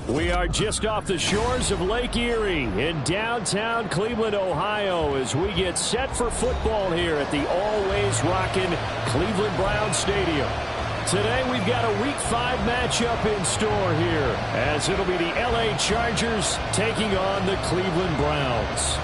We are just off the shores of Lake Erie in downtown Cleveland, Ohio, as we get set for football here at the always rockin' Cleveland Browns Stadium. Today we've got a Week 5 matchup in store here, as it'll be the LA Chargers taking on the Cleveland Browns.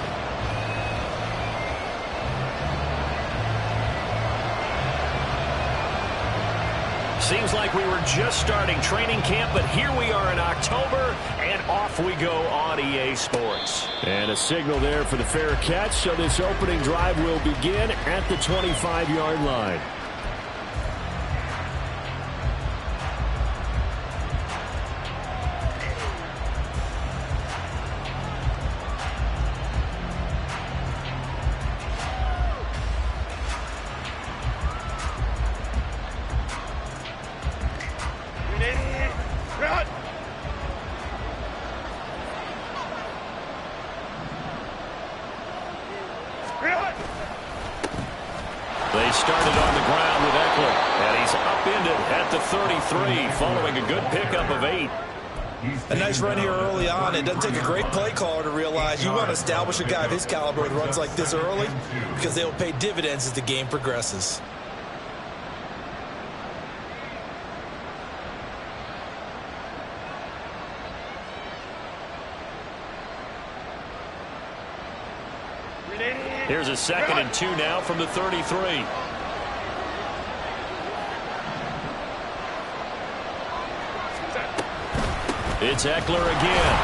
Seems like we were just starting training camp, but here we are in October, and off we go on EA Sports. And a signal there for the fair catch, so this opening drive will begin at the 25-yard line. They started on the ground with Eckler, and he's upended at the 33 following a good pickup of 8. A nice run here early on. It doesn't take a great play caller to realize you want to establish a guy of his caliber with runs like this early, because they will pay dividends as the game progresses. Here's a 2nd and 2 now from the 33. It's Eckler again.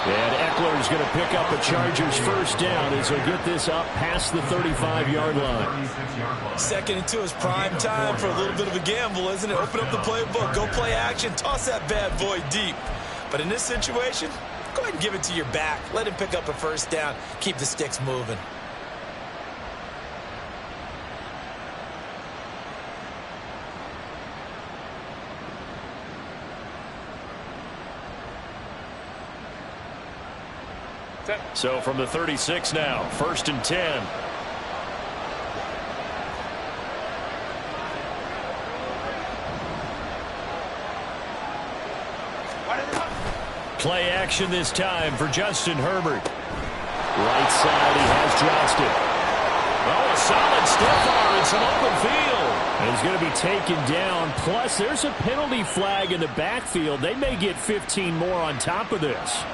And Eckler is going to pick up a Chargers first down as he'll get this up past the 35-yard line. 2nd and 2 is prime time for a little bit of a gamble, isn't it? Open up the playbook, go play action, toss that bad boy deep. But in this situation, go ahead and give it to your back. Let him pick up a first down. Keep the sticks moving. So from the 36 now, 1st and 10. Play action this time for Justin Herbert. Right side, he has Johnston. Oh, a solid stiff arm in some open field. And he's going to be taken down. Plus, there's a penalty flag in the backfield. They may get 15 more on top of this.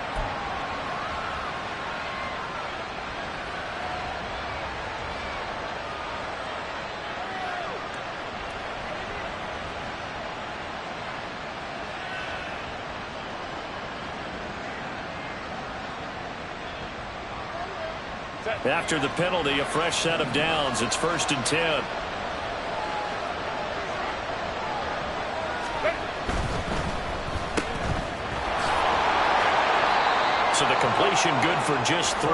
After the penalty, a fresh set of downs. It's 1st and 10. So the completion good for just 3.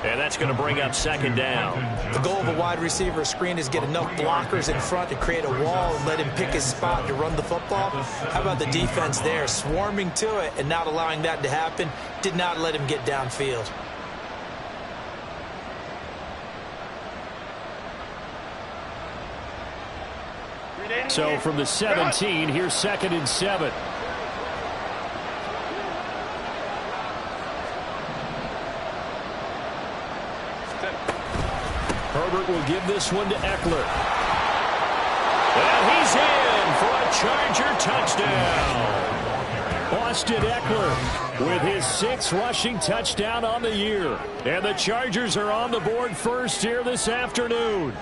And that's going to bring up 2nd down. The goal of a wide receiver screen is get enough blockers in front to create a wall and let him pick his spot to run the football. How about the defense there? Swarming to it and not allowing that to happen. Did not let him get downfield. So from the 17, here's 2nd and 7. Herbert will give this one to Eckler. And he's in for a Charger touchdown. Austin Eckler with his 6th rushing touchdown on the year. And the Chargers are on the board first here this afternoon.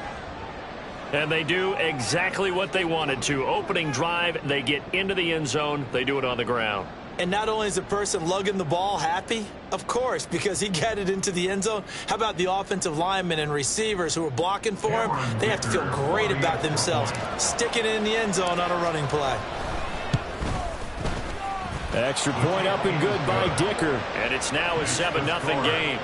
And they do exactly what they wanted to. Opening drive, they get into the end zone. They do it on the ground. And not only is the person lugging the ball happy, of course, because he got it into the end zone. How about the offensive linemen and receivers who are blocking for him? They have to feel great about themselves, sticking it in the end zone on a running play. Extra point up and good by Dicker. And it's now a 7-0 game.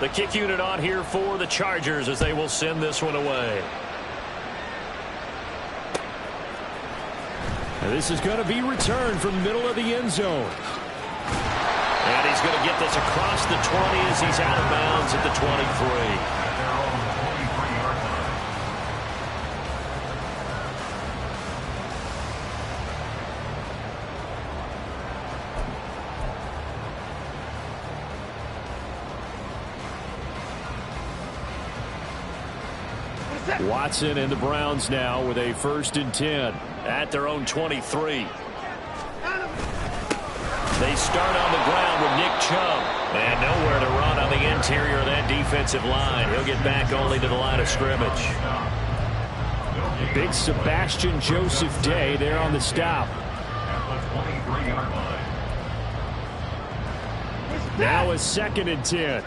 The kick unit on here for the Chargers as they will send this one away. And this is going to be returned from the middle of the end zone. And he's going to get this across the 20 as he's out of bounds at the 23. Watson and the Browns now with a 1st and 10 at their own 23. They start on the ground with Nick Chubb. And nowhere to run on the interior of that defensive line. He'll get back only to the line of scrimmage. Big Sebastian Joseph Day there on the stop. Now a 2nd and 10.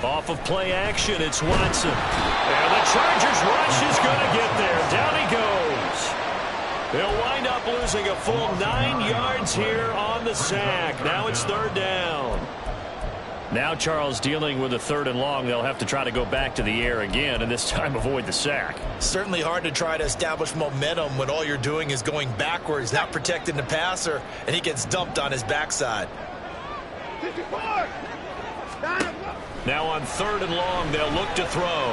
Off of play action, it's Watson. And the Chargers rush is going to get there. Down he goes. They'll wind up losing a full 9 yards here on the sack. Now it's 3rd down. Now Charles dealing with a 3rd and long. They'll have to try to go back to the air again and this time avoid the sack. Certainly hard to try to establish momentum when all you're doing is going backwards, not protecting the passer, and he gets dumped on his backside. Now on 3rd and long, they'll look to throw.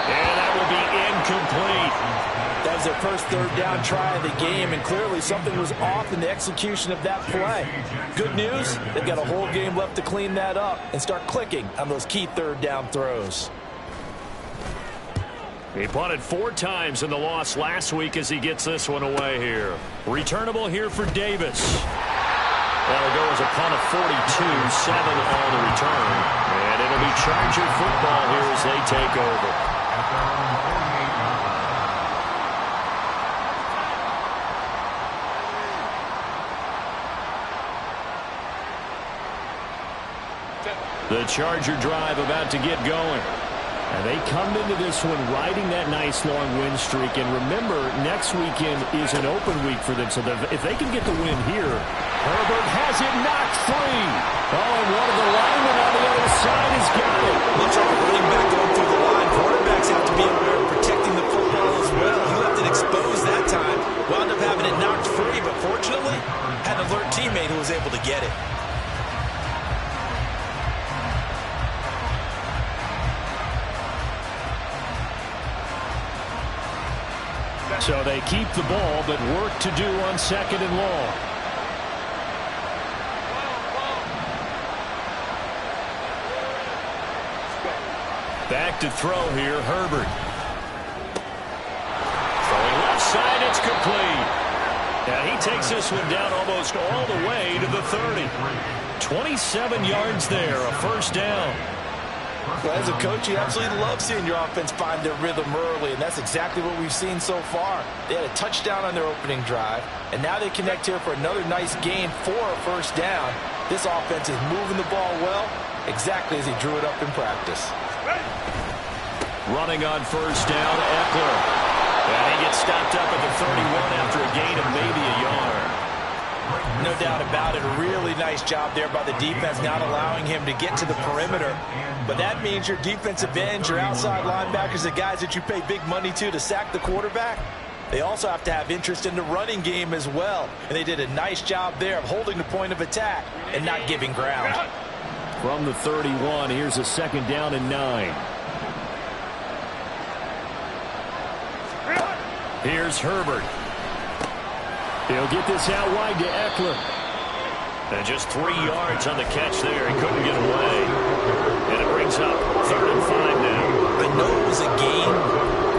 And that will be incomplete. That was their first 3rd down try of the game, and clearly something was off in the execution of that play. Good news, they've got a whole game left to clean that up and start clicking on those key 3rd down throws. He punted 4 times in the loss last week as he gets this one away here. Returnable here for Davis. That'll go as a punt of 42, 7 on the return. And it'll be Charger football here as they take over. The Charger drive about to get going. And they come into this one riding that nice long win streak. And remember, next weekend is an open week for them. So if they can get the win here, Herbert has it knocked free. Oh, and one of the linemen on the other side has got it. Much like a running back going through the line, quarterbacks have to be aware of protecting the football as well. He left it exposed that time. Wound up having it knocked free, but fortunately, had an alert teammate who was able to get it. So they keep the ball, but work to do on 2nd and long. Back to throw here, Herbert. Throwing left side, it's complete. And he takes this one down almost all the way to the 30. 27 yards there, a 1st down. Well, as a coach, you absolutely love seeing your offense find their rhythm early, and that's exactly what we've seen so far. They had a touchdown on their opening drive, and now they connect here for another nice gain for a 1st down. This offense is moving the ball well, exactly as he drew it up in practice. Running on 1st down, Eckler. And he gets stopped up at the 31 after a gain of maybe a yard. No doubt about it. A really nice job there by the defense, not allowing him to get to the perimeter. But that means your defensive ends, your outside linebackers, the guys that you pay big money to sack the quarterback, they also have to have interest in the running game as well. And they did a nice job there of holding the point of attack and not giving ground. From the 31, here's a 2nd down and 9. Here's Herbert. He'll get this out wide to Eckler. And just 3 yards on the catch there. He couldn't get away. And it brings up 3rd and 5 now. I know it was a gain,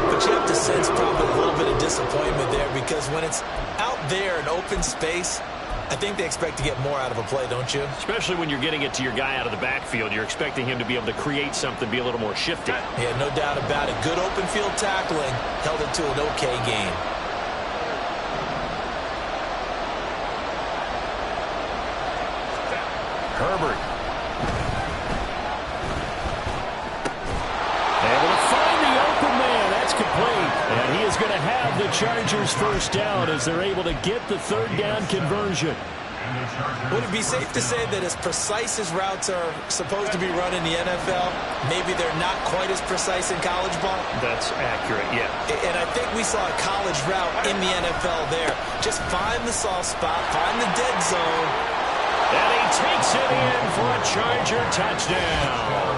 but you have to sense probably a little bit of disappointment there because when it's out there in open space, I think they expect to get more out of a play, don't you? Especially when you're getting it to your guy out of the backfield. You're expecting him to be able to create something, be a little more shifty. Yeah, no doubt about it. Good open field tackling held it to an okay gain. Herbert. Able to find the open man. That's complete. And he is going to have the Chargers 1st down as they're able to get the 3rd down conversion. Would it be safe to say that as precise as routes are supposed to be run in the NFL, maybe they're not quite as precise in college ball? That's accurate, yeah. And I think we saw a college route in the NFL there. Just find the soft spot, find the dead zone. And he takes it in for a Charger touchdown.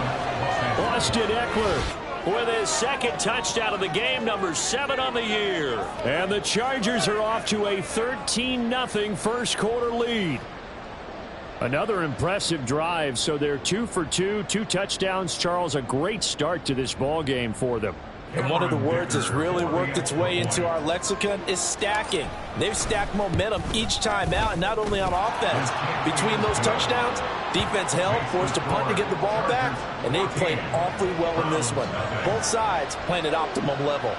Austin Eckler With his second touchdown of the game, number 7 on the year. And the Chargers are off to a 13-0 first quarter lead. Another impressive drive, so they're 2 for 2, 2 touchdowns. Charles, a great start to this ball game for them. And one of the words that's really worked its way into our lexicon is stacking. They've stacked momentum each time out, and not only on offense. Between those touchdowns, defense held, forced a punt to get the ball back, and they've played awfully well in this one. Both sides playing at optimum level.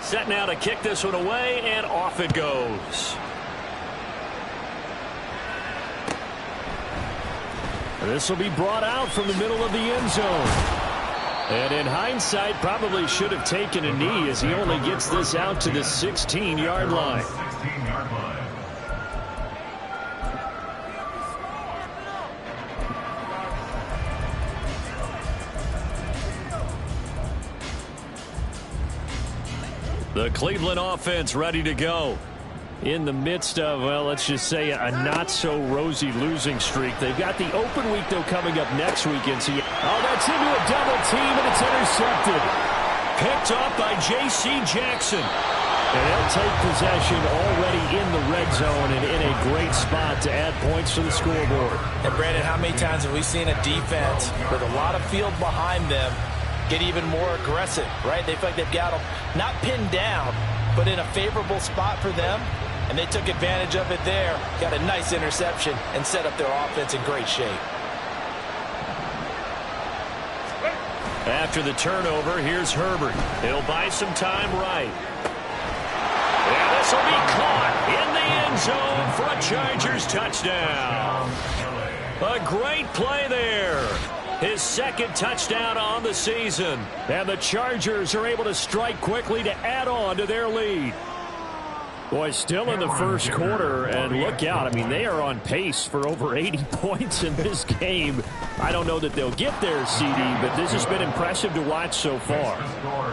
Set now to kick this one away, and off it goes. This will be brought out from the middle of the end zone. And in hindsight, probably should have taken a knee as he only gets this out to the 16-yard line. The Cleveland offense ready to go. In the midst of, well, let's just say a not-so-rosy losing streak. They've got the open week, though, coming up next weekend. So that's into a double team, and it's intercepted. Picked off by J.C. Jackson. And they'll take possession already in the red zone and in a great spot to add points to the scoreboard. And, Brandon, how many times have we seen a defense with a lot of field behind them get even more aggressive, right? They feel like they've got them not pinned down, but in a favorable spot for them, and they took advantage of it there, got a nice interception, and set up their offense in great shape. After the turnover, here's Herbert. He'll buy some time right. And this will be caught in the end zone for a Chargers touchdown. A great play there. His second touchdown on the season. And the Chargers are able to strike quickly to add on to their lead. Boy, still in the first quarter, and look out. I mean, they are on pace for over 80 points in this game. I don't know that they'll get there, CD, but this has been impressive to watch so far.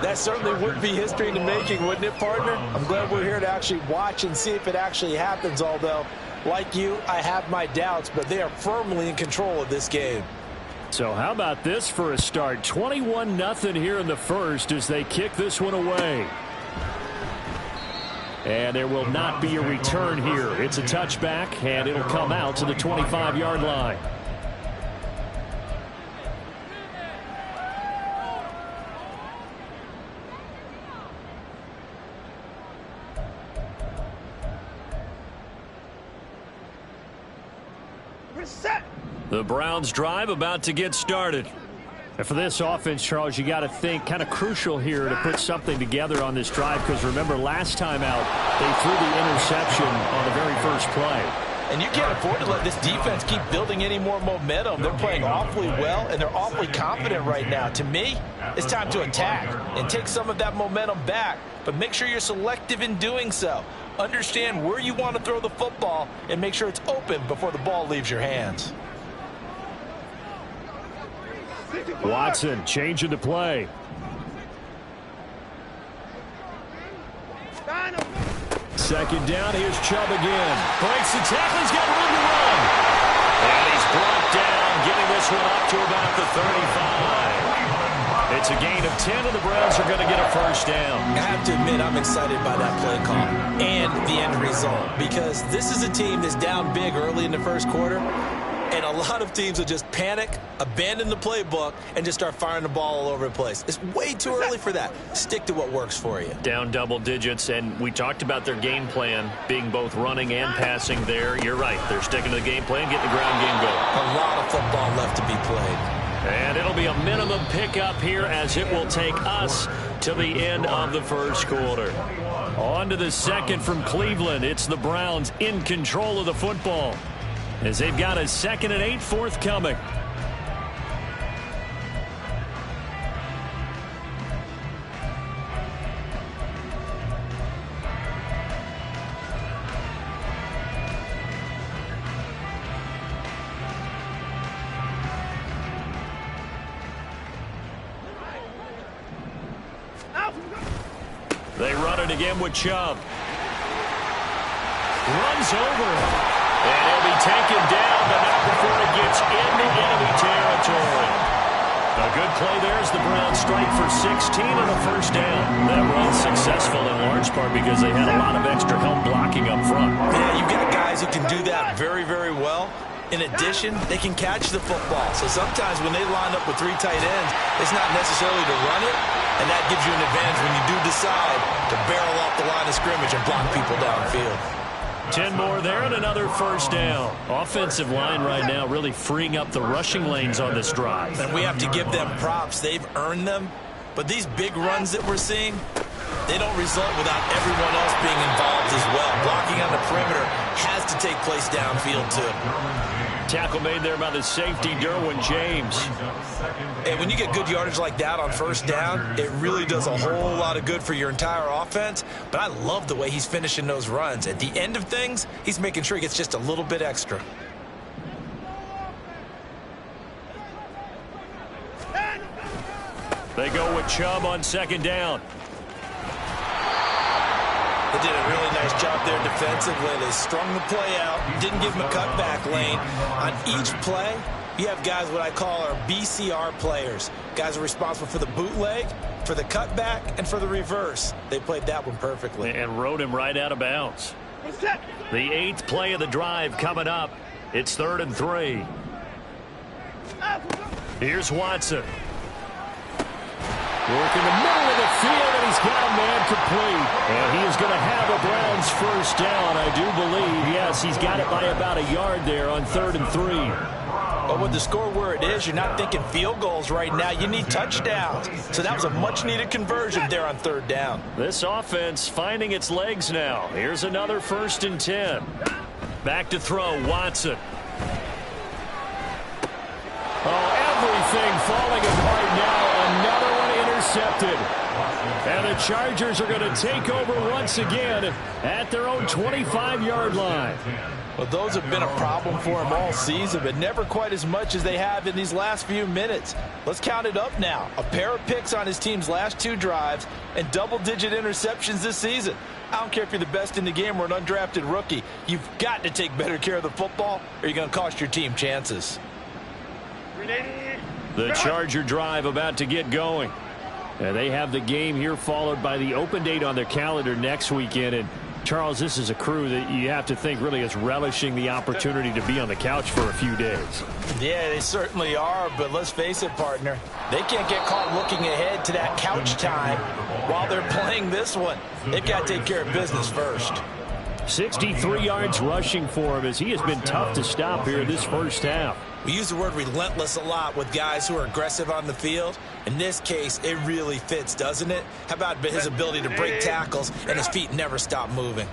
That certainly would be history in the making, wouldn't it, partner? I'm glad we're here to actually watch and see if it actually happens, although, like you, I have my doubts, but they are firmly in control of this game. So how about this for a start? 21-0 here in the first as they kick this one away. And there will not be a return here. It's a touchback, and it'll come out to the 25-yard line. The Browns drive about to get started. And for this offense, Charles, you got to think kind of crucial here to put something together on this drive, because remember last time out they threw the interception on the very first play. And you can't afford to let this defense keep building any more momentum. They're playing awfully well, and they're awfully confident right now. To me, it's time to attack and take some of that momentum back, but make sure you're selective in doing so. Understand where you want to throw the football and make sure it's open before the ball leaves your hands. Watson changing the play. Second down, here's Chubb again. Breaks the tackle, he's got room to run. And he's brought down, getting this one up to about the 35. It's a gain of 10, and the Browns are going to get a first down. I have to admit, I'm excited by that play call and the end result, because this is a team that's down big early in the first quarter. And a lot of teams will just panic, abandon the playbook, and just start firing the ball all over the place. It's way too early for that. Stick to what works for you. Down double digits, and we talked about their game plan being both running and passing there. You're right. They're sticking to the game plan, getting the ground game going. A lot of football left to be played. And it'll be a minimum pickup here as it will take us to the end of the first quarter. On to the second from Cleveland. It's the Browns in control of the football. as they've got a 2nd and 8 forthcoming. They run it again with Chubb. Runs over him. And he'll be taken down, but not before it gets into enemy territory. A good play there as the Browns strike for 16 and a first down. That run successful in large part because they had a lot of extra help blocking up front. Yeah, you've got guys who can do that very, very well. In addition, they can catch the football. So sometimes when they line up with 3 tight ends, it's not necessarily to run it, and that gives you an advantage when you do decide to barrel off the line of scrimmage and block people downfield. 10 more there and another first down. Offensive line right now really freeing up the rushing lanes on this drive. And we have to give them props. They've earned them. But these big runs that we're seeing, they don't result without everyone else being involved as well. Blocking on the perimeter has to take place downfield too. Tackle made there by the safety, Derwin James. And when you get good yardage like that on first down, it really does a whole lot of good for your entire offense. But I love the way he's finishing those runs. At the end of things, he's making sure he gets just a little bit extra. They go with Chubb on 2nd down. They did a really nice job there defensively. They strung the play out, didn't give him a cutback lane. On each play, you have guys what I call our BCR players. Guys are responsible for the bootleg, for the cutback, and for the reverse. They played that one perfectly. And rode him right out of bounds. The 8th play of the drive coming up. It's 3rd and 3. Here's Watson. Working the middle of the field, and he's got a man complete. And he is going to have a Browns first down, I do believe. Yes, he's got it by about a yard there on 3rd and 3. But with the score where it is, you're not thinking field goals right now. You need touchdowns. So that was a much-needed conversion there on 3rd down. This offense finding its legs now. Here's another 1st and 10. Back to throw, Watson. Oh, everything falling apart now. Another one intercepted. And the Chargers are going to take over once again at their own 25-yard line. Well, those have been a problem for him all season, but never quite as much as they have in these last few minutes. Let's count it up now. A pair of picks on his team's last 2 drives and double-digit interceptions this season. I don't care if you're the best in the game or an undrafted rookie. You've got to take better care of the football or you're going to cost your team chances. The Charger drive about to get going. And they have the game here followed by the open date on their calendar next weekend. And Charles, this is a crew that you have to think really is relishing the opportunity to be on the couch for a few days. Yeah, they certainly are, but let's face it, partner. They can't get caught looking ahead to that couch time while they're playing this one. They've got to take care of business first. 63 yards rushing for him as he has been tough to stop here this first half. We use the word relentless a lot with guys who are aggressive on the field. In this case, it really fits, doesn't it? How about his ability to break tackles and his feet never stop moving?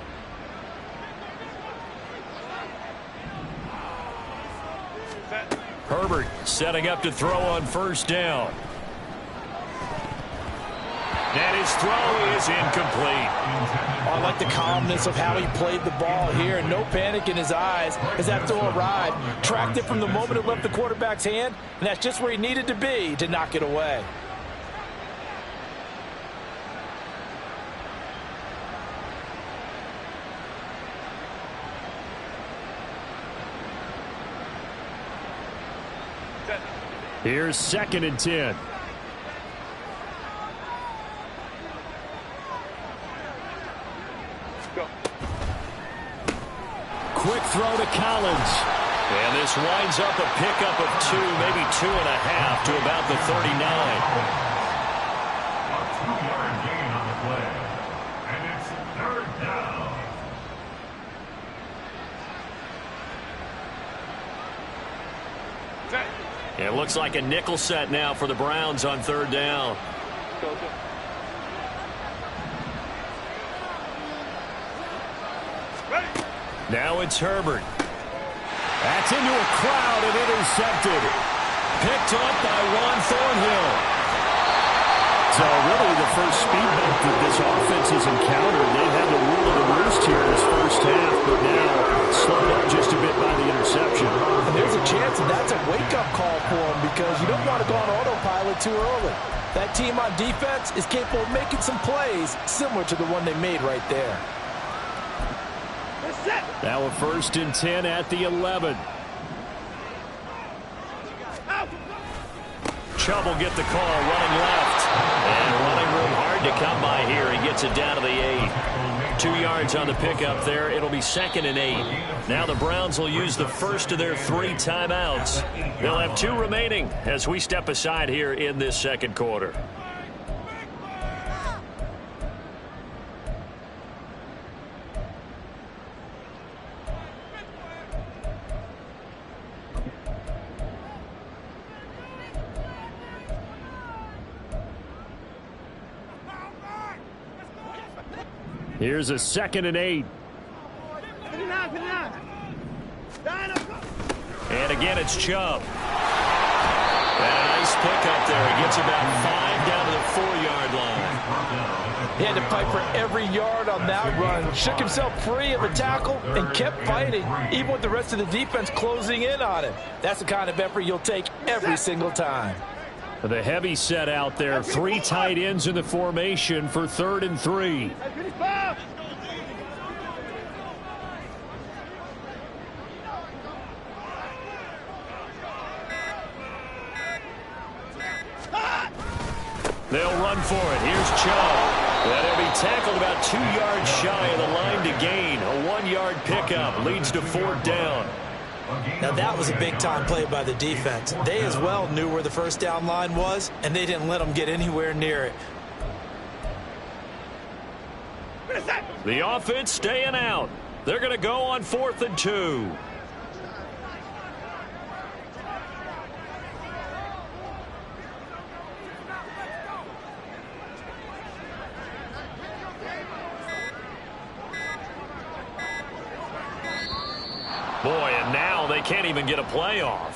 Herbert setting up to throw on 1st down. And his throw is incomplete. I like the calmness of how he played the ball here. No panic in his eyes as that throw arrived. Tracked it from the moment it left the quarterback's hand, and that's just where he needed to be to knock it away. Here's 2nd and 10. Quick throw to Collins. And this winds up a pickup of 2, maybe 2.5 to about the 39. A 2-yard gain on the play. And it's 3rd down. It looks like a nickel set now for the Browns on 3rd down. Now it's Herbert. That's into a crowd and intercepted. Picked up by Juan Thornhill. So really the first speed bump that this offense has encountered, they had the rule of the roost here in this first half, but now slowed up just a bit by the interception. And there's a chance that that's a wake-up call for them because you don't want to go on autopilot too early. That team on defense is capable of making some plays similar to the one they made right there. Now a 1st and 10 at the 11. Chubb will get the call running left. And running room hard to come by here. He gets it down to the 8. 2 yards on the pickup there. It'll be 2nd and 8. Now the Browns will use the first of their 3 timeouts. They'll have 2 remaining as we step aside here in this second quarter. Here's a 2nd and 8. And again, it's Chubb. And a nice pickup there. He gets about 5 down to the 4-yard line. He had to fight for every yard on that run. Shook himself free of a tackle and kept fighting, even with the rest of the defense closing in on him. That's the kind of effort you'll take every single time. The heavy set out there. 3 tight ends in the formation for 3rd and 3. They'll run for it. Here's Chubb. And he'll be tackled about 2 yards shy of the line to gain. A 1-yard pickup leads to 4th down. Now that was a big-time play by the defense. They as well knew where the first down line was, and they didn't let them get anywhere near it. The offense staying out. They're going to go on 4th and 2. Boy, and now they can't even get a playoff.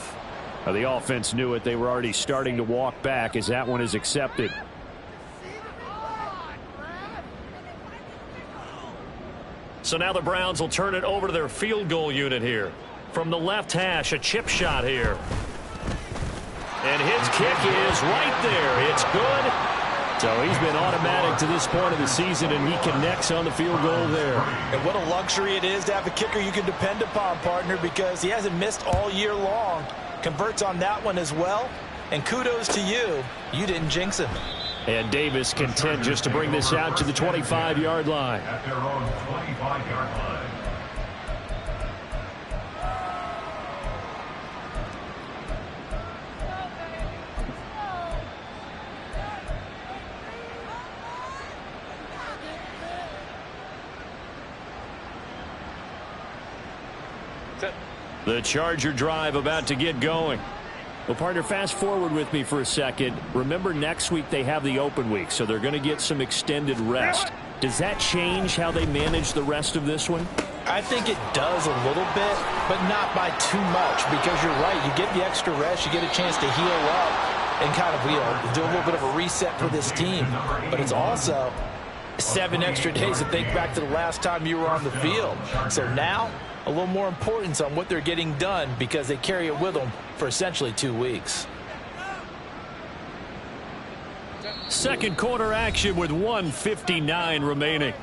The offense knew it. They were already starting to walk back as that one is accepted. So now the Browns will turn it over to their field goal unit here. From the left hash, a chip shot here. And his kick is right there. It's good. So he's been automatic to this point of the season, and he connects on the field goal there. And what a luxury it is to have a kicker you can depend upon, partner, because he hasn't missed all year long. Converts on that one as well. And kudos to you. You didn't jinx him. And Davis content just to bring this out to the 25-yard line. At their own 25-yard line. The Charger drive about to get going. Well, partner, fast forward with me for a second. Remember, next week they have the open week, so they're going to get some extended rest. Does that change how they manage the rest of this one? I think it does a little bit, but not by too much, because you're right. You get the extra rest. You get a chance to heal up and kind of, do a little bit of a reset for this team. But it's also 7 extra days to think back to the last time you were on the field. So now, a little more importance on what they're getting done because they carry it with them for essentially 2 weeks. Second quarter action with 1:59 remaining.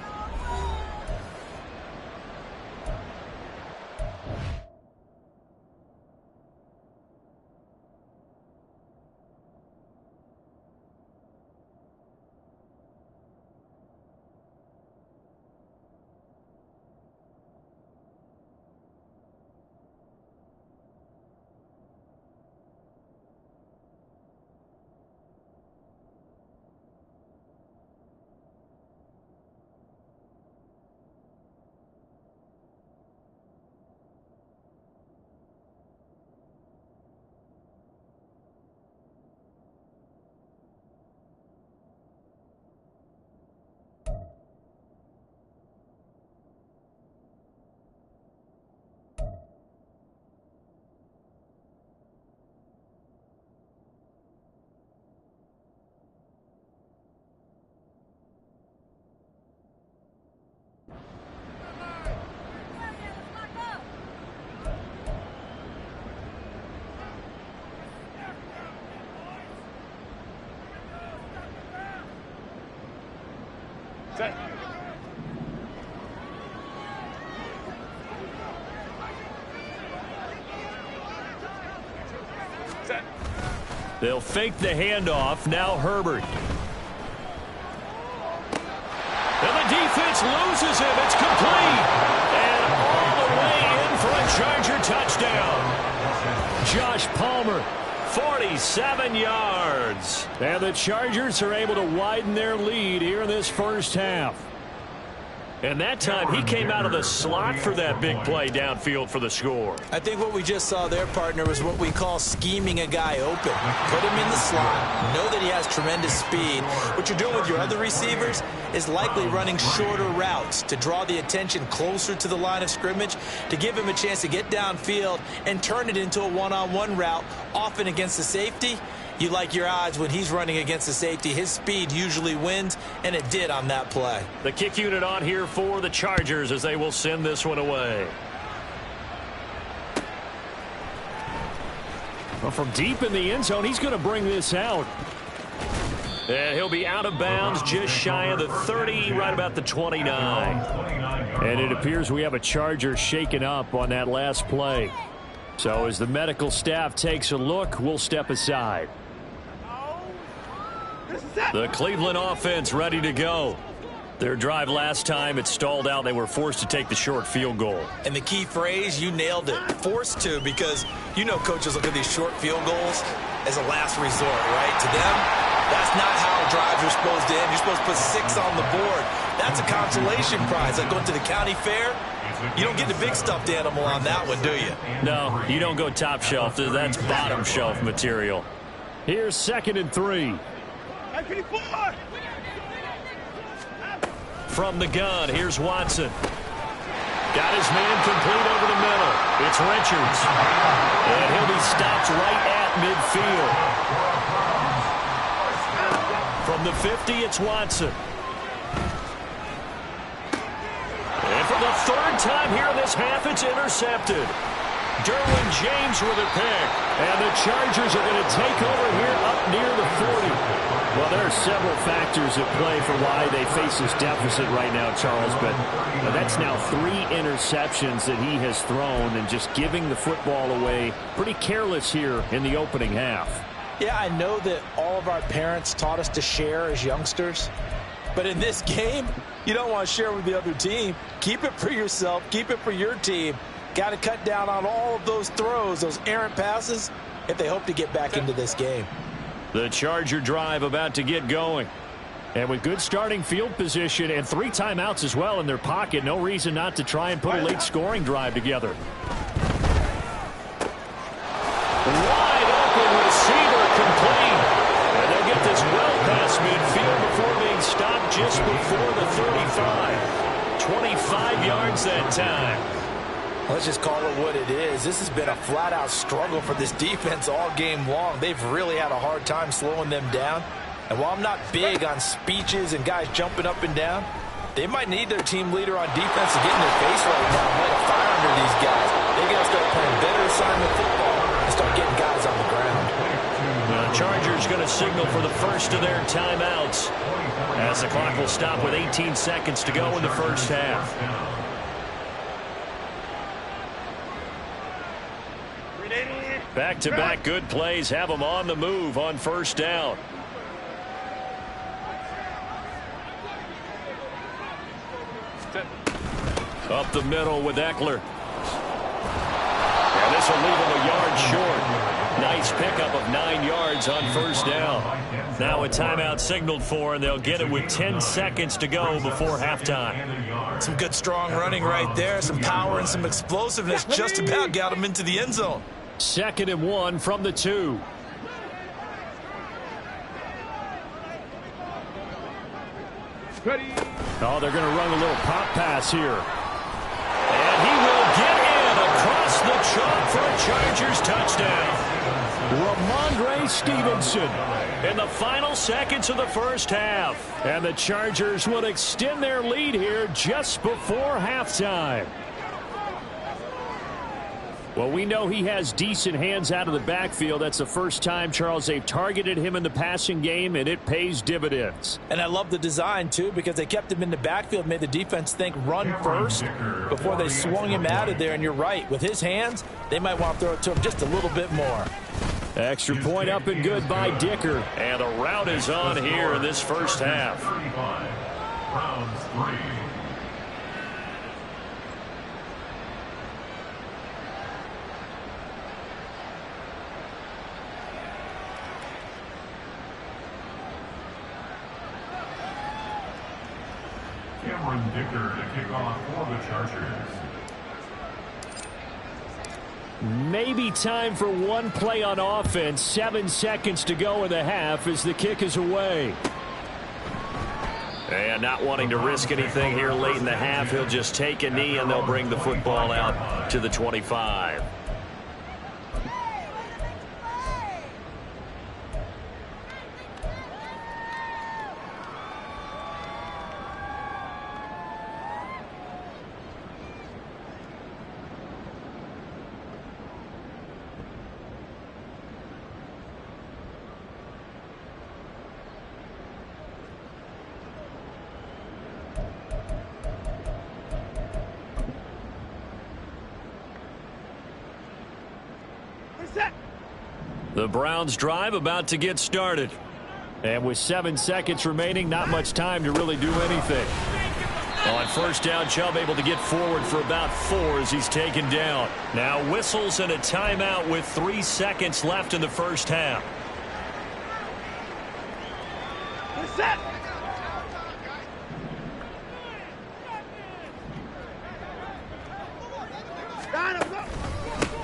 They'll fake the handoff. Now Herbert. And the defense loses him. It's complete. And all the way in for a Charger touchdown. Josh Palmer, 47 yards. And the Chargers are able to widen their lead here in this first half. And that time he came out of the slot for that big play downfield for the score. I think what we just saw there, partner, was what we call scheming a guy open. Put him in the slot. Know that he has tremendous speed. What you're doing with your other receivers is likely running shorter routes to draw the attention closer to the line of scrimmage, to give him a chance to get downfield and turn it into a one-on-one route, often against the safety. You like your odds when he's running against the safety. His speed usually wins, and it did on that play. The kick unit on here for the Chargers as they will send this one away. Well, from deep in the end zone, he's going to bring this out. And he'll be out of bounds just shy of the 30, right about the 29. And it appears we have a Charger shaken up on that last play. So as the medical staff takes a look, we'll step aside. The Cleveland offense ready to go. Their drive last time, it stalled out. They were forced to take the short field goal. And the key phrase, you nailed it, forced to, because you know coaches look at these short field goals as a last resort, right? To them, that's not how drives are supposed to end. You're supposed to put 6 on the board. That's a consolation prize. Like going to the county fair, you don't get the big stuffed animal on that one, do you? No, you don't go top shelf. That's bottom shelf material. Here's 2nd and 3. From the gun, here's Watson. Got his man complete over the middle. It's Richards. And he'll be stopped right at midfield. From the 50, it's Watson. And for the 3rd time here in this half, it's intercepted. Derwin James with a pick. And the Chargers are going to take over here up near the 40. Well, there are several factors at play for why they face this deficit right now, Charles, but that's now 3 interceptions that he has thrown and just giving the football away. Pretty careless here in the opening half. Yeah, I know that all of our parents taught us to share as youngsters, but in this game, you don't want to share with the other team. Keep it for yourself. Keep it for your team. Got to cut down on all of those throws, those errant passes, if they hope to get back into this game. The Charger drive about to get going. And with good starting field position and 3 timeouts as well in their pocket, no reason not to try and put a late scoring drive together. Wide open receiver complete. And they'll get this well past midfield before being stopped just before the 35. 25 yards that time. Let's just call it what it is. This has been a flat-out struggle for this defense all game long. They've really had a hard time slowing them down. And while I'm not big on speeches and guys jumping up and down, they might need their team leader on defense to get in their face right now and light a fire under these guys. They got to start playing better assignment football and start getting guys on the ground. The Chargers going to signal for the first of their timeouts as the clock will stop with 18 seconds to go in the first half. Back-to-back good plays have them on the move on 1st down. Up the middle with Eckler. And this will leave him a yard short. Nice pickup of 9 yards on 1st down. Now a timeout signaled for, and they'll get it with 10 seconds to go before halftime. Some good strong running right there. Some power and some explosiveness just about got him into the end zone. 2nd and 1 from the 2. Oh, they're going to run a little pop pass here. And he will get in across the chalk for a Chargers touchdown. Ramondre Stevenson. In the final seconds of the first half. And the Chargers will extend their lead here just before halftime. Well, we know he has decent hands out of the backfield. That's the first time, Charles, they've targeted him in the passing game, and it pays dividends. And I love the design, too, because they kept him in the backfield, made the defense think run first before they swung him out of there. And you're right, with his hands, they might want to throw it to him just a little bit more. Extra point up and good by Dicker. And the route is on here in this first half. 35, Browns 3. Dicker to kick off for the Chargers. Maybe time for one play on offense. 7 seconds to go in the half as the kick is away. And not wanting to risk anything here late in the half, he'll just take a knee and they'll bring the football out to the 25. The Browns drive about to get started. And with 7 seconds remaining, not much time to really do anything. On first down, Chubb able to get forward for about 4 as he's taken down. Now whistles and a timeout with 3 seconds left in the first half.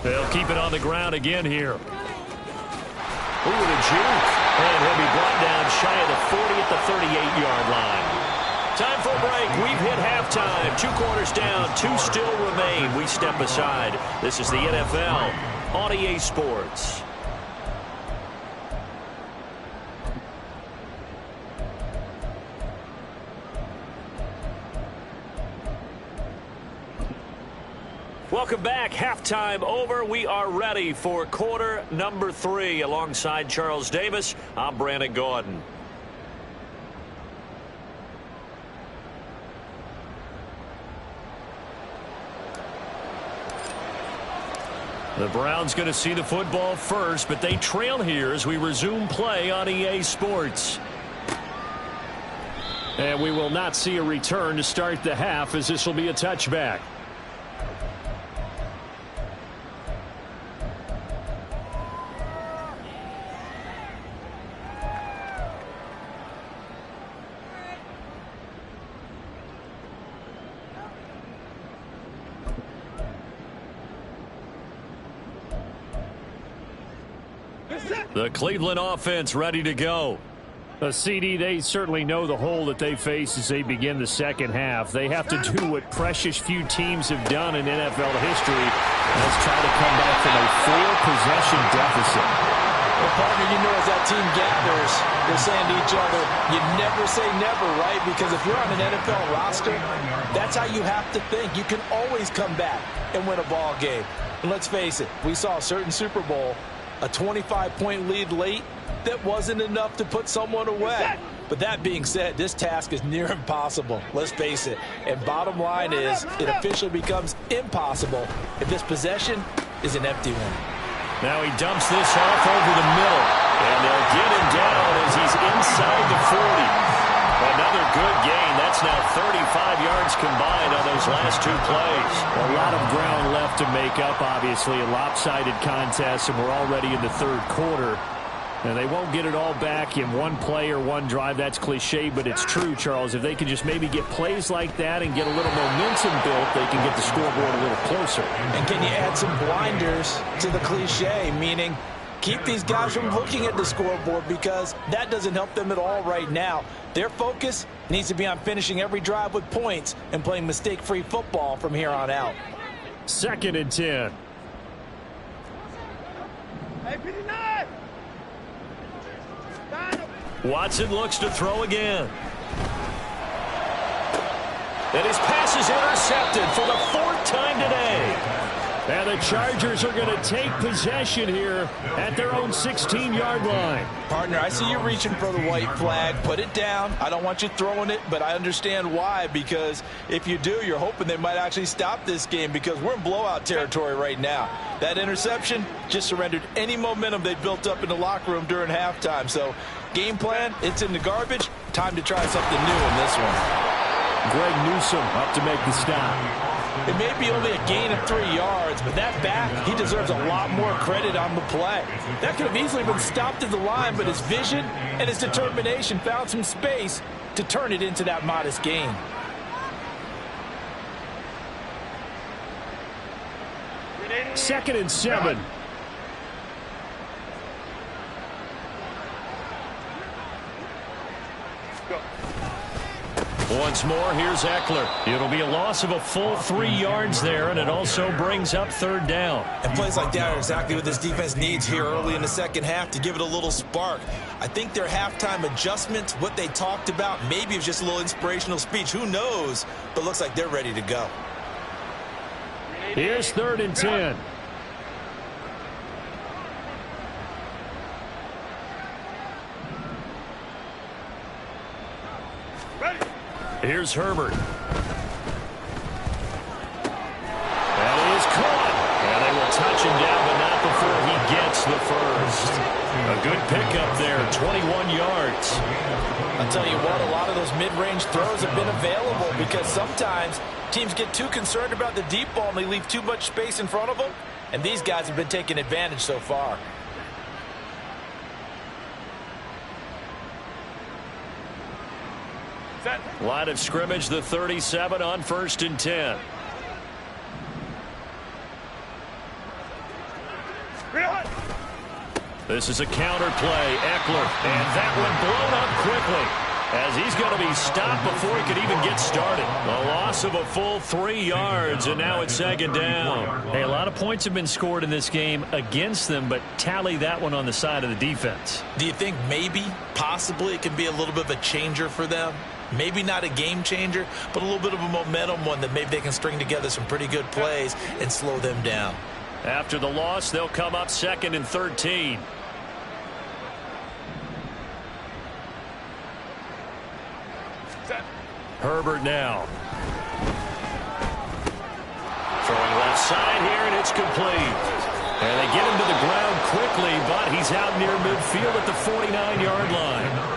They'll keep it on the ground again here. Ooh, the juke. And he'll be brought down shy of the 40 at the 38-yard line. Time for a break. We've hit halftime. 2 quarters down, 2 still remain. We step aside. This is the NFL on EA Sports. Welcome back. Halftime over. We are ready for quarter number 3. Alongside Charles Davis, I'm Brandon Gordon. The Browns going to see the football first, but they trail here as we resume play on EA Sports. And we will not see a return to start the half, as this will be a touchback. The Cleveland offense ready to go. CD, they certainly know the hole that they face as they begin the second half. They have to do what precious few teams have done in NFL history. Let's try to come back from a 4-possession deficit. Well, partner, you know, as that team gathers, they're saying to each other, you never say never, right? Because if you're on an NFL roster, that's how you have to think. You can always come back and win a ball game. And let's face it, we saw a certain Super Bowl, a 25-point lead late, that wasn't enough to put someone away. But that being said, this task is near impossible. Let's face it. And bottom line is, it officially becomes impossible if this possession is an empty one. Now he dumps this off over the middle. And they'll get him down as he's inside the 40. Another good gain. That's now 35 yards combined on those last 2 plays. A lot of ground left to make up, obviously. A lopsided contest, and we're already in the 3rd quarter. And they won't get it all back in one play or one drive. That's cliche, but it's true, Charles. If they can just maybe get plays like that and get a little momentum built, they can get the scoreboard a little closer. And can you add some blinders to the cliche, meaning keep these guys from looking at the scoreboard, because that doesn't help them at all right now. Their focus needs to be on finishing every drive with points and playing mistake-free football from here on out. 2nd and 10. Watson looks to throw again. And his pass is intercepted for the 4th time today. And the Chargers are going to take possession here at their own 16-yard line. Partner, I see you reaching for the white flag. Put it down. I don't want you throwing it, but I understand why, because if you do, you're hoping they might actually stop this game, because we're in blowout territory right now. That interception just surrendered any momentum they built up in the locker room during halftime. So game plan, it's in the garbage. Time to try something new in this one. Greg Newsome up to make the stop. It may be only a gain of 3 yards, but that back, he deserves a lot more credit on the play. That could have easily been stopped at the line, but his vision and his determination found some space to turn it into that modest gain. Second and 7. Once more, here's Eckler. It'll be a loss of a full 3 yards there, and it also brings up third down. And plays like that are exactly what this defense needs here early in the second half to give it a little spark. I think their halftime adjustments, what they talked about, maybe it was just a little inspirational speech. Who knows? But looks like they're ready to go. Here's 3rd and 10. Here's Herbert. That is caught. And they will touch him down, but not before he gets the first. A good pickup there, 21 yards. I'll tell you what, a lot of those mid-range throws have been available, because sometimes teams get too concerned about the deep ball and they leave too much space in front of them. And these guys have been taking advantage so far. Line of scrimmage, the 37 on 1st and 10. This is a counter play. Eckler, and that one blown up quickly, as he's going to be stopped before he could even get started. A loss of a full 3 yards, and now it's 2nd down. Hey, a lot of points have been scored in this game against them, but tally that one on the side of the defense. Do you think maybe, possibly, it can be a little bit of a changer for them? Maybe not a game changer, but a little bit of a momentum one that maybe they can string together some pretty good plays and slow them down. After the loss, they'll come up 2nd and 13. Herbert now. Throwing left side here, and it's complete. And they get him to the ground quickly, but he's out near midfield at the 49-yard line.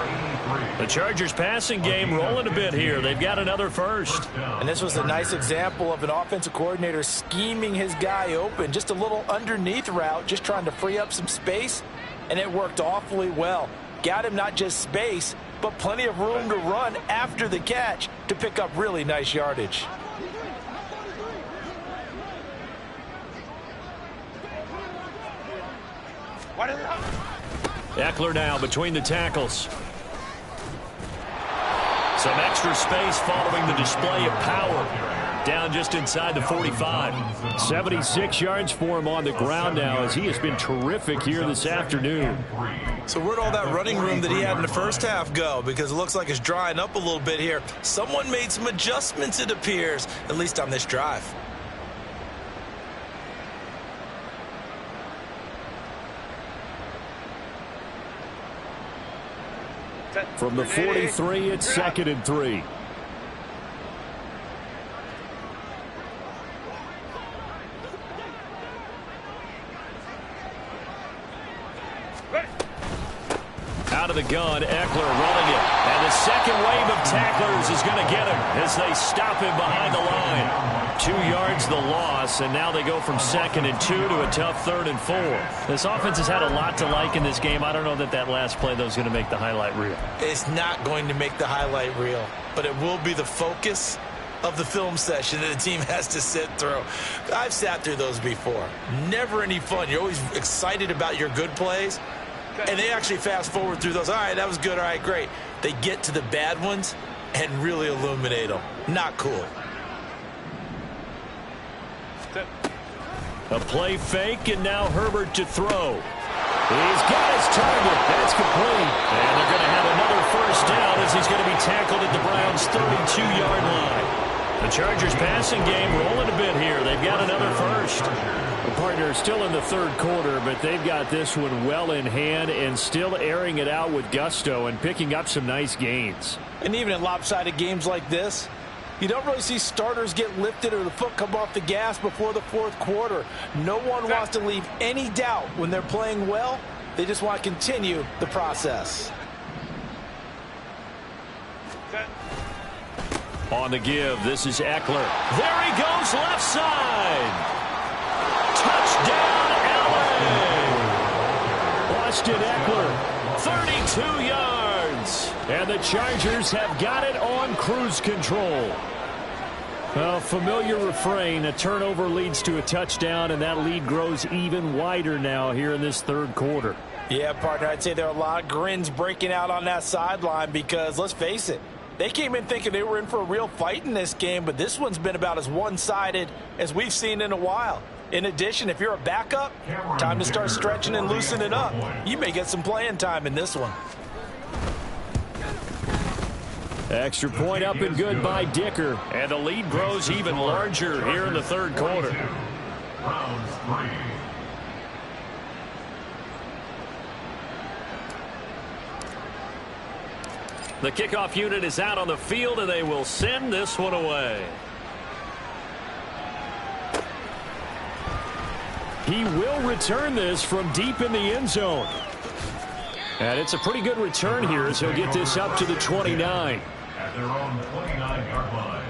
The Chargers passing game rolling a bit here. They've got another first. And this was a nice example of an offensive coordinator scheming his guy open. Just a little underneath route, just trying to free up some space, and it worked awfully well. Got him not just space, but plenty of room to run after the catch to pick up really nice yardage. Eckler now between the tackles. Some extra space following the display of power. Down just inside the 45. 76 yards for him on the ground now, as he has been terrific here this afternoon. So where'd all that running room that he had in the first half go? Because it looks like it's drying up a little bit here. Someone made some adjustments, it appears, at least on this drive. From the 43, it's 2nd and 3. Out of the gun, Eckler running it. And the second wave of tacklers is going to get him as they stop him behind the line. 2 yards the loss, and now they go from 2nd and 2 to a tough 3rd and 4. This offense has had a lot to like in this game. I don't know that last play, though, is going to make the highlight reel. It's not going to make the highlight reel, but it will be the focus of the film session that the team has to sit through. I've sat through those before. Never any fun. You're always excited about your good plays, and they actually fast forward through those. All right, that was good. All right, great. They get to the bad ones and really illuminate them. Not cool. A play fake, and now Herbert to throw. He's got his target. That's complete. And they're going to have another first down as he's going to be tackled at the Browns' 32-yard line. The Chargers passing game rolling a bit here. They've got another first. The partner still in the third quarter, but they've got this one well in hand and still airing it out with gusto and picking up some nice gains. And even in lopsided games like this, you don't really see starters get lifted or the foot come off the gas before the fourth quarter. No one wants to leave any doubt when they're playing well. They just want to continue the process. On the give, this is Eckler. There he goes, left side. Touchdown, LA. Austin Eckler, 32 yards. and the Chargers have got it on cruise control. Well, familiar refrain, a turnover leads to a touchdown, and that lead grows even wider now here in this third quarter. Yeah, partner, I'd say there are a lot of grins breaking out on that sideline because, let's face it, they came in thinking they were in for a real fight in this game, but this one's been about as one-sided as we've seen in a while. In addition, if you're a backup, time to start stretching and loosening up. You may get some playing time in this one. Extra point up and good by Dicker. And the lead grows even larger here in the third quarter. Browns 3. The kickoff unit is out on the field, and they will send this one away. He will return this from deep in the end zone. And it's a pretty good return here as he'll get this up to the 29. At their own 29-yard line.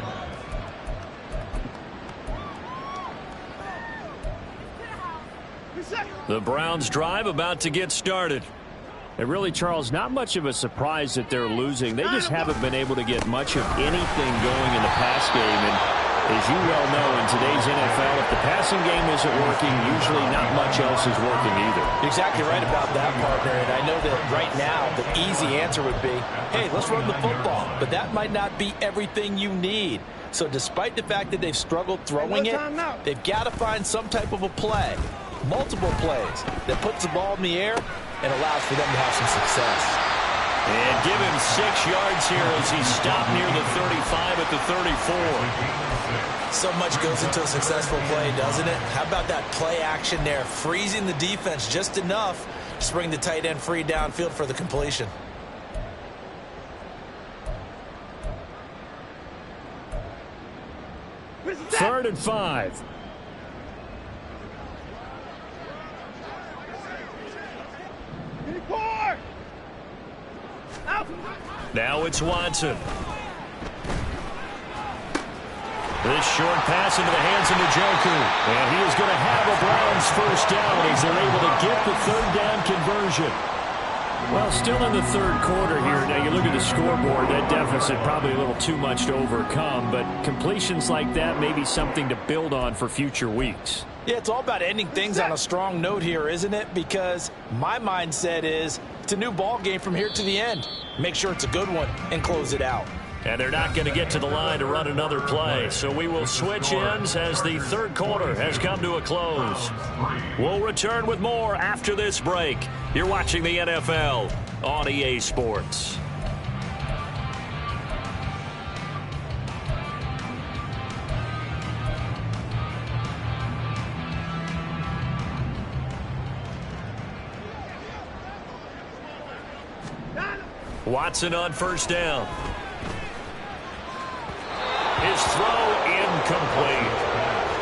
The Browns drive about to get started. And really, Charles, not much of a surprise that they're losing. They just haven't been able to get much of anything going in the pass game. And as you well know, in today's NFL, if the passing game isn't working, usually not much else is working either. Exactly right about that, partner. And I know that right now the easy answer would be, hey, let's run the football. But that might not be everything you need. So despite the fact that they've struggled throwing it, they've got to find some type of a play, multiple plays, that puts the ball in the air and allows for them to have some success. And give him 6 yards here as he stopped near the 35 at the 34. So much goes into a successful play, doesn't it? How about that play action there, freezing the defense just enough to bring the tight end free downfield for the completion. Third and 5. Now it's Watson. This short pass into the hands of Njoku. And he is going to have a Browns first down as they're able to get the third down conversion. Well, still in the third quarter here. Now, you look at the scoreboard, that deficit probably a little too much to overcome, but completions like that may be something to build on for future weeks. Yeah, it's all about ending things on a strong note here, isn't it? Because my mindset is it's a new ball game from here to the end. Make sure it's a good one and close it out. And they're not going to get to the line to run another play. So we will switch ends as the third quarter has come to a close. We'll return with more after this break. You're watching the NFL on EA Sports. Watson on first down. His throw incomplete.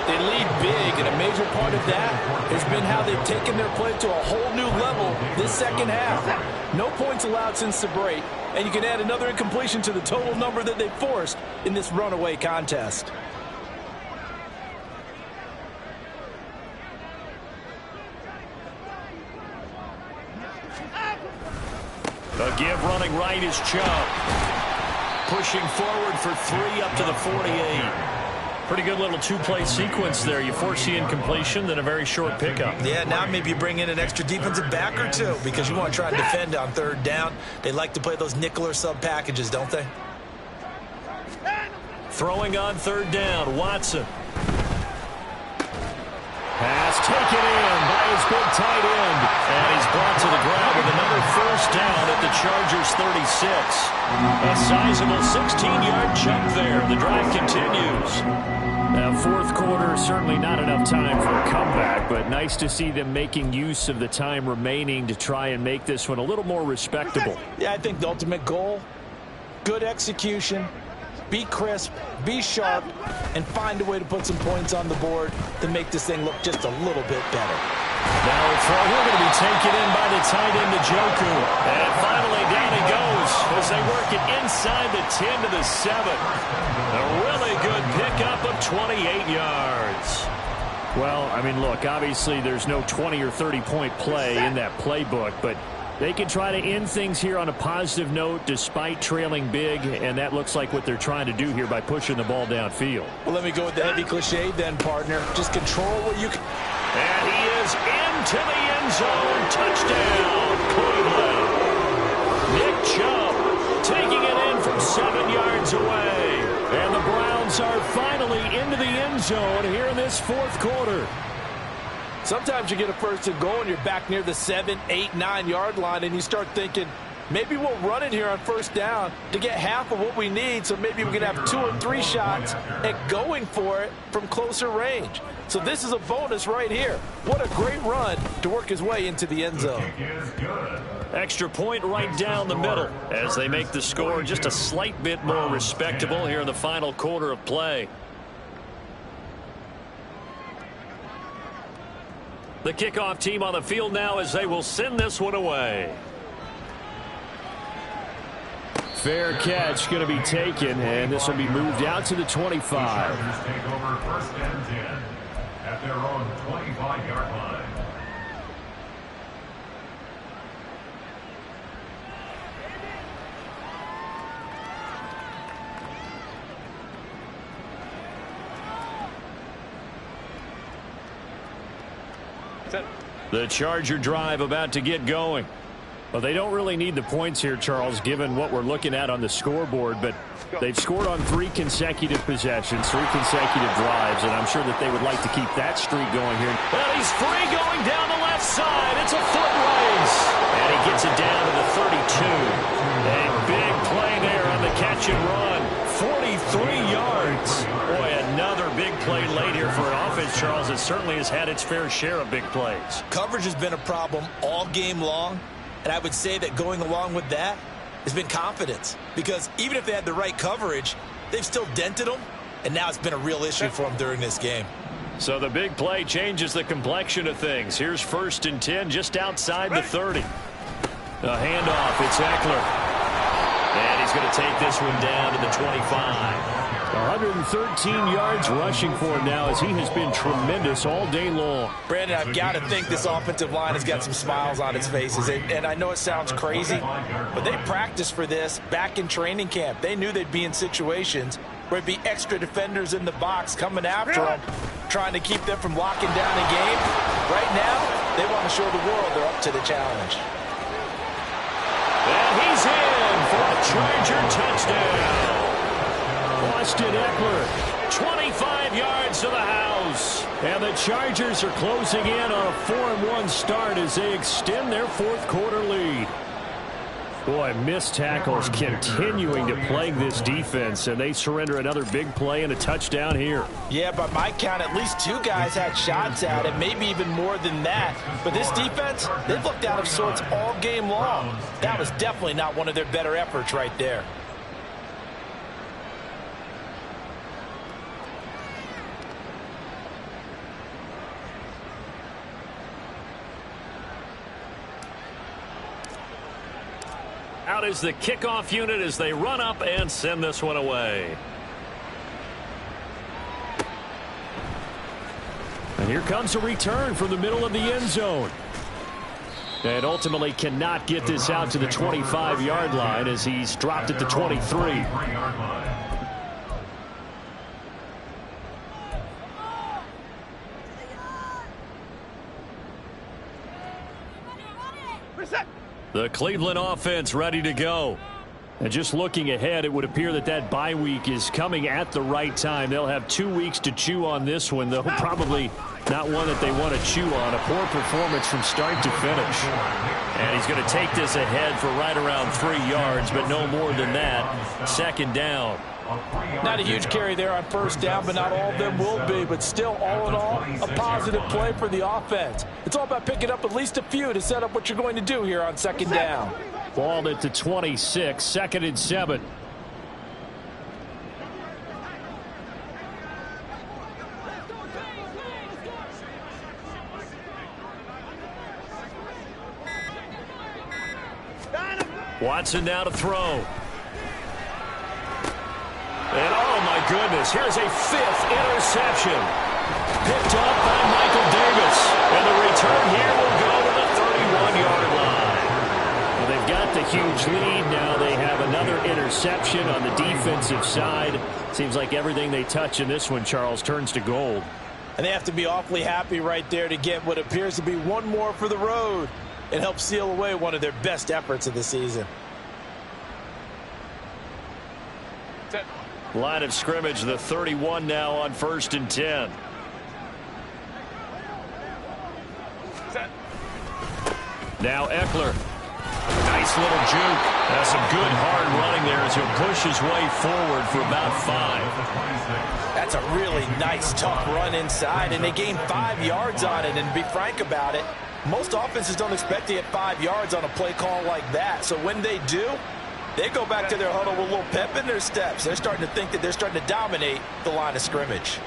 They lead big, and a major part of that has been how they've taken their play to a whole new level this second half. No points allowed since the break, and you can add another incompletion to the total number that they forced in this runaway contest. The give running right is Chubb. Pushing forward for 3 up to the 48. Pretty good little two-play sequence there. You force the incompletion, then a very short pickup. Yeah, now maybe you bring in an extra defensive back or two because you want to try and defend on third down. They like to play those nickel or sub packages, don't they? Throwing on third down, Watson. Pass taken in by his big tight end. And he's brought to the ground with another first down at the Chargers' 36. A sizable 16-yard jump there. The drive continues. Now, fourth quarter, certainly not enough time for a comeback, but nice to see them making use of the time remaining to try and make this one a little more respectable. Yeah, I think the ultimate goal, good execution, be crisp, be sharp, and find a way to put some points on the board to make this thing look just a little bit better. Now a throw here going to be taken in by the tight end, Njoku. And finally down he goes as they work it inside the 10 to the 7. A really good pickup of 28 yards. Well, I mean, look, obviously there's no 20 or 30-point play in that playbook, but they can try to end things here on a positive note despite trailing big, and that looks like what they're trying to do here by pushing the ball downfield. Well, let me go with the heavy cliche then, partner. Just control what you can. And he is into the end zone. Touchdown, Cleveland. Nick Chubb taking it in from 7 yards away. And the Browns are finally into the end zone here in this fourth quarter. Sometimes you get a first and goal and you're back near the 7, 8, 9-yard line, and you start thinking, maybe we'll run it here on first down to get half of what we need, so maybe we can have 2 or 3 shots at going for it from closer range. So this is a bonus right here. What a great run to work his way into the end zone. Extra point right down the middle as they make the score just a slight bit more respectable here in the final quarter of play. The kickoff team on the field now as they will send this one away. Fair catch going to be taken, and this will be moved out to the 25. Chargers take over 1st and 10 at their own 25-yard line. The Charger drive about to get going. Well, they don't really need the points here, Charles, given what we're looking at on the scoreboard, but they've scored on 3 consecutive possessions, 3 consecutive drives, and I'm sure that they would like to keep that streak going here. Well, he's free going down the left side. It's a foot race. And he gets it down to the 32. A big play there on the catch and run. 43 yards. Boy, another big play late here for an offense, Charles. It certainly has had its fair share of big plays. Coverage has been a problem all game long, and I would say that going along with that has been confidence. Because even if they had the right coverage, they've still dented them, and now it's been a real issue for them during this game. So the big play changes the complexion of things. Here's 1st and 10 just outside the 30. The handoff, it's Eckler. And he's going to take this one down to the 25. 113 yards rushing for him now as he has been tremendous all day long. Brandon, I've got to think this offensive line has got some smiles on its faces. And I know it sounds crazy, but they practiced for this back in training camp. They knew they'd be in situations where there'd be extra defenders in the box coming after them, trying to keep them from locking down a game. Right now, they want to show the world they're up to the challenge. And he's in for a Charger touchdown. Austin Eckler, 25 yards to the house. And the Chargers are closing in on a 4-1 start as they extend their fourth quarter lead. Boy, missed tackles continuing to plague this defense, and they surrender another big play and a touchdown here. Yeah, by my count, at least 2 guys had shots at it, maybe even more than that. But this defense, they've looked out of sorts all game long. That was definitely not one of their better efforts right there. Out is the kickoff unit as they run up and send this one away. And here comes a return from the middle of the end zone. And ultimately cannot get this out to the 25-yard line as he's dropped at the 23. The Cleveland offense ready to go. And just looking ahead, it would appear that that bye week is coming at the right time. They'll have 2 weeks to chew on this one, though probably not one that they want to chew on. A poor performance from start to finish. And he's going to take this ahead for right around 3 yards, but no more than that. 2nd down. Not a huge carry there on 1st down, but not all of them will be. But still, all in all, a positive play for the offense. It's all about picking up at least a few to set up what you're going to do here on 2nd down. Ball at the 26, 2nd and 7. Watson now to throw. And oh my goodness, here's a 5th interception. Picked up by Michael Davis. And the return here will go to the 31-yard line. Well, they've got the huge lead. Now they have another interception on the defensive side. Seems like everything they touch in this one, Charles, turns to gold. And they have to be awfully happy right there to get what appears to be one more for the road and help seal away one of their best efforts of the season. Line of scrimmage, the 31 now on 1st and 10. Now Eckler. Nice little juke. Has some good hard running there as he'll push his way forward for about 5. That's a really nice, tough run inside, and they gained 5 yards on it. And to be frank about it, most offenses don't expect to get 5 yards on a play call like that. So when they do, they go back to their huddle with a little pep in their steps. They're starting to think that they're starting to dominate the line of scrimmage.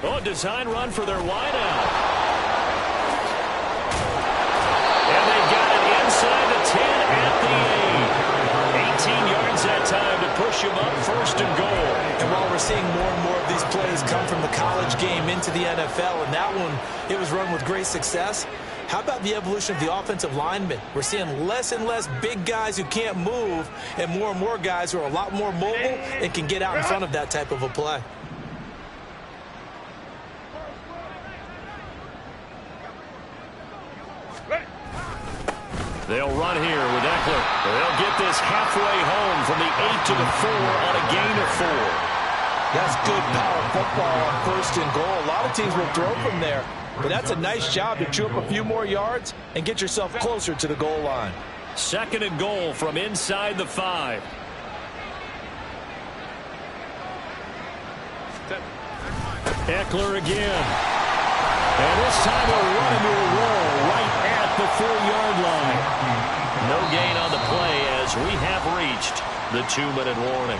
Oh, design run for their wideout. And they got it inside the 10 at the 8. 18 yards that time to push him up 1st and goal. And while we're seeing more and more of these plays come from the college game into the NFL, and that one, it was run with great success, how about the evolution of the offensive linemen? We're seeing less and less big guys who can't move and more guys who are a lot more mobile and can get out in front of that type of a play. They'll run here with Eckler. They'll get this halfway home from the 8 to the 4 on a gain of 4. That's good power football on 1st and goal. A lot of teams will throw from there, but that's a nice job to chew up a few more yards and get yourself closer to the goal line. 2nd and goal from inside the 5. Eckler again. And this time he'll run into a roll right at the 4-yard line. No gain on the play as we have reached the 2-minute warning.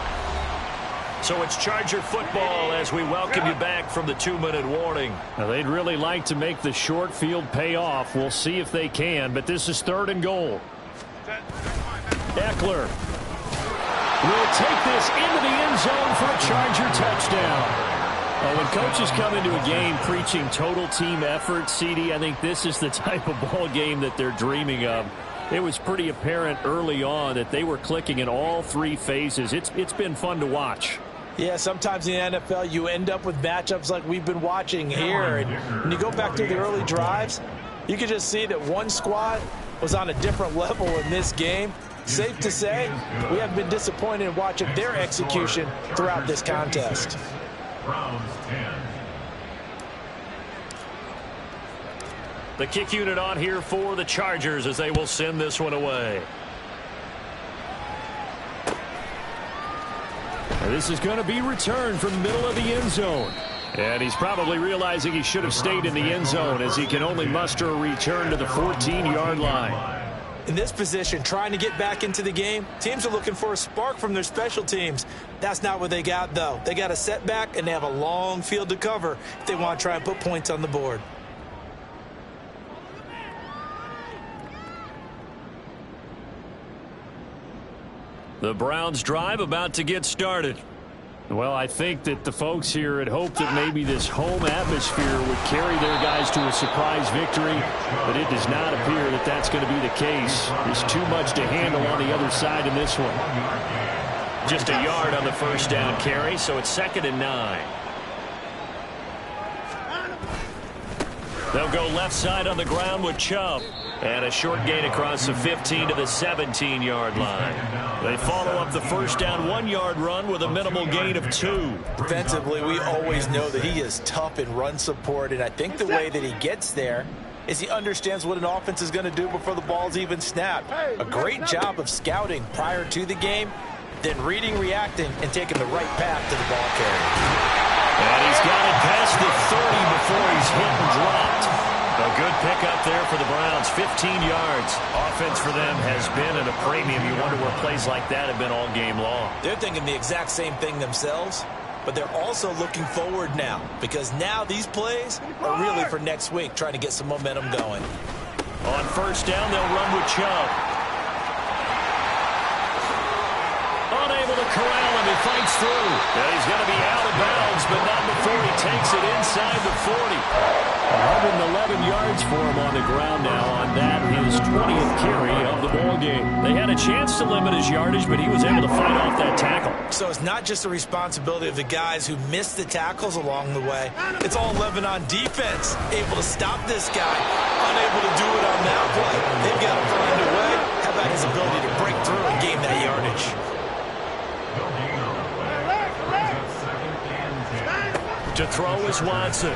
So it's Charger football as we welcome you back from the 2-minute warning. Now they'd really like to make the short field pay off. We'll see if they can, but this is 3rd and goal. Eckler will take this into the end zone for a Charger touchdown. When coaches come into a game preaching total team effort, CD, I think this is the type of ball game that they're dreaming of. It was pretty apparent early on that they were clicking in all 3 phases. It's been fun to watch. Yeah, sometimes in the NFL you end up with matchups like we've been watching here. And when you go back to the early drives, you can just see that one squad was on a different level in this game. Safe to say, we have been disappointed in watching their execution throughout this contest. Browns 10. The kick unit on here for the Chargers as they will send this one away. And this is going to be returned from the middle of the end zone. And he's probably realizing he should have stayed in the end zone as he can only muster a return to the 14-yard line. In this position, trying to get back into the game, teams are looking for a spark from their special teams. That's not what they got, though. They got a setback, and they have a long field to cover if they want to try and put points on the board. The Browns drive about to get started. Well, I think that the folks here had hoped that maybe this home atmosphere would carry their guys to a surprise victory, but it does not appear that that's going to be the case. There's too much to handle on the other side in this one. Just a yard on the 1st down carry, so it's 2nd and 9. They'll go left side on the ground with Chubb. And a short gain across the 15 to the 17-yard line. They follow up the first down 1-yard run with a minimal gain of 2. Defensively, we always know that he is tough in run support, and I think the way that he gets there is he understands what an offense is going to do before the ball's even snapped. A great job of scouting prior to the game, then reading, reacting, and taking the right path to the ball carrier. And he's got it past the 30 before he's hit and dropped. A good pickup there for the Browns, 15 yards. Offense for them has been at a premium. You wonder where plays like that have been all game long. They're thinking the exact same thing themselves, but they're also looking forward now because now these plays are really for next week, trying to get some momentum going. On first down, they'll run with Chubb. Unable to corral him. He fights through. And he's going to be out of bounds, but not before he takes it inside the 40. 111 yards for him on the ground now on that, his 20th carry of the ball game. They had a chance to limit his yardage, but he was able to fight off that tackle. So it's not just the responsibility of the guys who missed the tackles along the way. It's all 11 on defense, able to stop this guy, unable to do it on that play. They've got to find a way. How about his ability to break through and gain that yardage? To throw is Watson.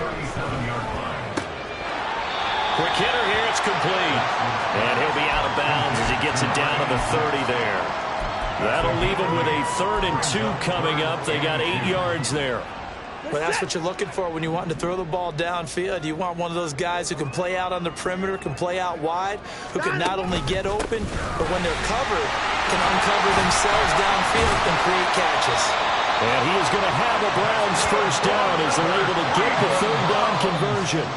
Quick hitter here, it's complete. And he'll be out of bounds as he gets it down to the 30 there. That'll leave him with a 3rd and 2 coming up. They got 8 yards there. Well, that's what you're looking for when you want to throw the ball downfield. You want one of those guys who can play out on the perimeter, can play out wide, who can not only get open, but when they're covered, can uncover themselves downfield and create catches. And he is going to have a Browns first down as they're able to get the 3rd down conversion.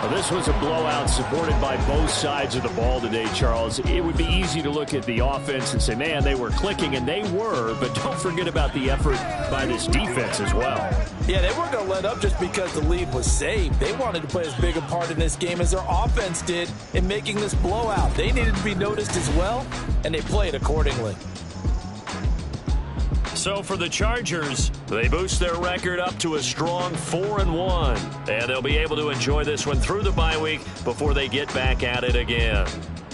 Well, this was a blowout supported by both sides of the ball today, Charles. It would be easy to look at the offense and say, man, they were clicking, and they were, but don't forget about the effort by this defense as well. Yeah, they weren't going to let up just because the lead was saved. They wanted to play as big a part in this game as their offense did in making this blowout. They needed to be noticed as well, and they played accordingly. So for the Chargers, they boost their record up to a strong 4-1. And they'll be able to enjoy this one through the bye week before they get back at it again.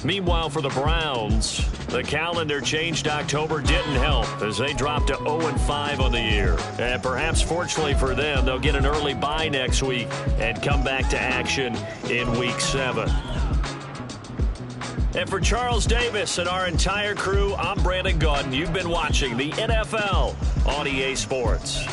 Meanwhile, for the Browns, the calendar changed October didn't help as they dropped to 0-5 on the year. And perhaps fortunately for them, they'll get an early bye next week and come back to action in Week 7. And for Charles Davis and our entire crew, I'm Brandon Gaudin. You've been watching the NFL on EA Sports.